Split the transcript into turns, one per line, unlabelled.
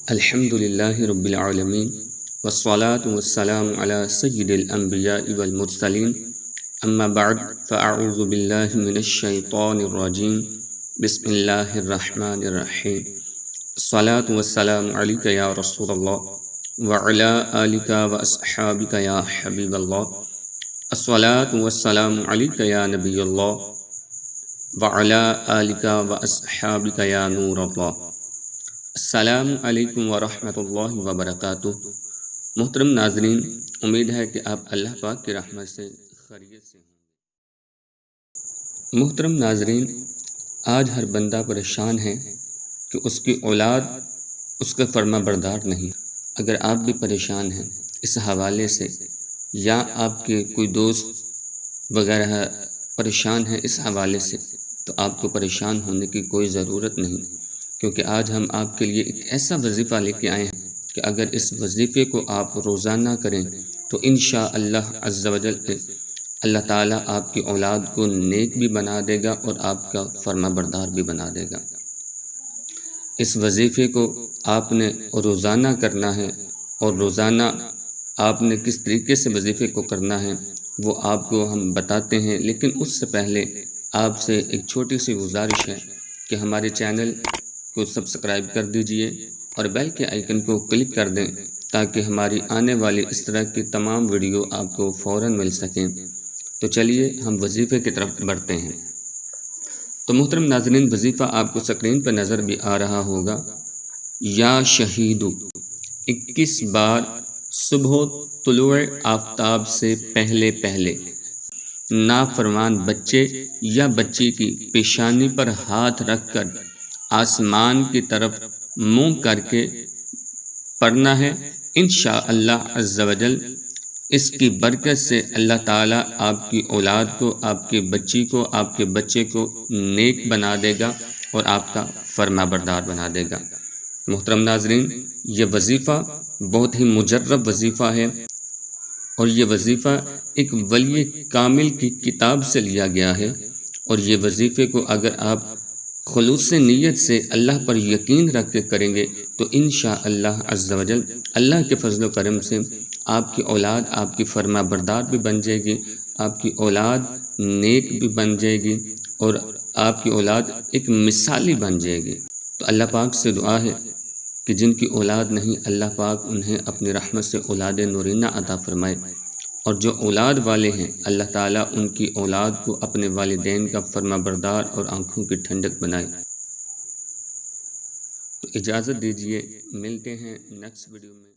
الحمد لله رب العالمين والصلاة والسلام على سيد الأنبياء والمرسلين أما بعد فأعوذ بالله من الشيطان الرجيم بسم الله الرحمن الرحيم الصلاة والسلام عليك يا رسول الله وعلى آلك وأصحابك يا حبيب الله الصلاة والسلام عليك يا نبي الله وعلى آلك وأصحابك يا نور الله۔ السلام علیکم ورحمۃ اللہ وبرکاتہ۔ محترم ناظرین، امید ہے کہ آپ اللہ پاک کی رحمت سے خیریت سے ہوں۔ محترم ناظرین، آج ہر بندہ پریشان ہے کہ اس کی اولاد اس کا فرما بردار نہیں۔ اگر آپ بھی پریشان ہیں اس حوالے سے، یا آپ کے کوئی دوست وغیرہ پریشان ہیں اس حوالے سے، تو آپ کو پریشان ہونے کی کوئی ضرورت نہیں، کیونکہ آج ہم آپ کے لیے ایک ایسا وظیفہ لے کے آئے ہیں کہ اگر اس وظیفے کو آپ روزانہ کریں تو انشاءاللہ عز و جل اللہ تعالیٰ آپ کی اولاد کو نیک بھی بنا دے گا اور آپ کا فرما بردار بھی بنا دے گا۔ اس وظیفے کو آپ نے روزانہ کرنا ہے، اور روزانہ آپ نے کس طریقے سے وظیفے کو کرنا ہے وہ آپ کو ہم بتاتے ہیں، لیکن اس سے پہلے آپ سے ایک چھوٹی سی گزارش ہے کہ ہمارے چینل کو سبسکرائب کر دیجئے اور بیل کے آئیکن کو کلک کر دیں تاکہ ہماری آنے والی اس طرح کی تمام ویڈیو آپ کو فوراً مل سکیں۔ تو چلیے ہم وظیفے کی طرف بڑھتے ہیں۔ تو محترم ناظرین، وظیفہ آپ کو اسکرین پر نظر بھی آ رہا ہوگا۔ یا شہیدو، 21 بار صبح طلوع آفتاب سے پہلے پہلے نافرمان بچے یا بچی کی پیشانی پر ہاتھ رکھ کر آسمان کی طرف منہ کر کے پڑھنا ہے۔ انشاءاللہ عز و جل اس کی برکت سے اللہ تعالیٰ آپ کی اولاد کو، آپ کی بچی کو، آپ کے بچے کو نیک بنا دے گا اور آپ کا فرما بردار بنا دے گا۔ محترم ناظرین، یہ وظیفہ بہت ہی مجرب وظیفہ ہے، اور یہ وظیفہ ایک ولی کامل کی کتاب سے لیا گیا ہے، اور یہ وظیفے کو اگر آپ خلوص نیت سے اللہ پر یقین رکھ کے کریں گے تو انشاءاللہ عز و جل اللہ کے فضل و کرم سے آپ کی اولاد آپ کی فرما بردار بھی بن جائے گی، آپ کی اولاد نیک بھی بن جائے گی، اور آپ کی اولاد ایک مثالی بن جائے گی۔ تو اللہ پاک سے دعا ہے کہ جن کی اولاد نہیں، اللہ پاک انہیں اپنی رحمت سے اولاد نورینہ عطا فرمائے، اور جو اولاد والے ہیں اللہ تعالیٰ ان کی اولاد کو اپنے والدین کا فرما بردار اور آنکھوں کی ٹھنڈک بنائے۔ تو اجازت دیجیے، ملتے ہیں نیکسٹ ویڈیو میں۔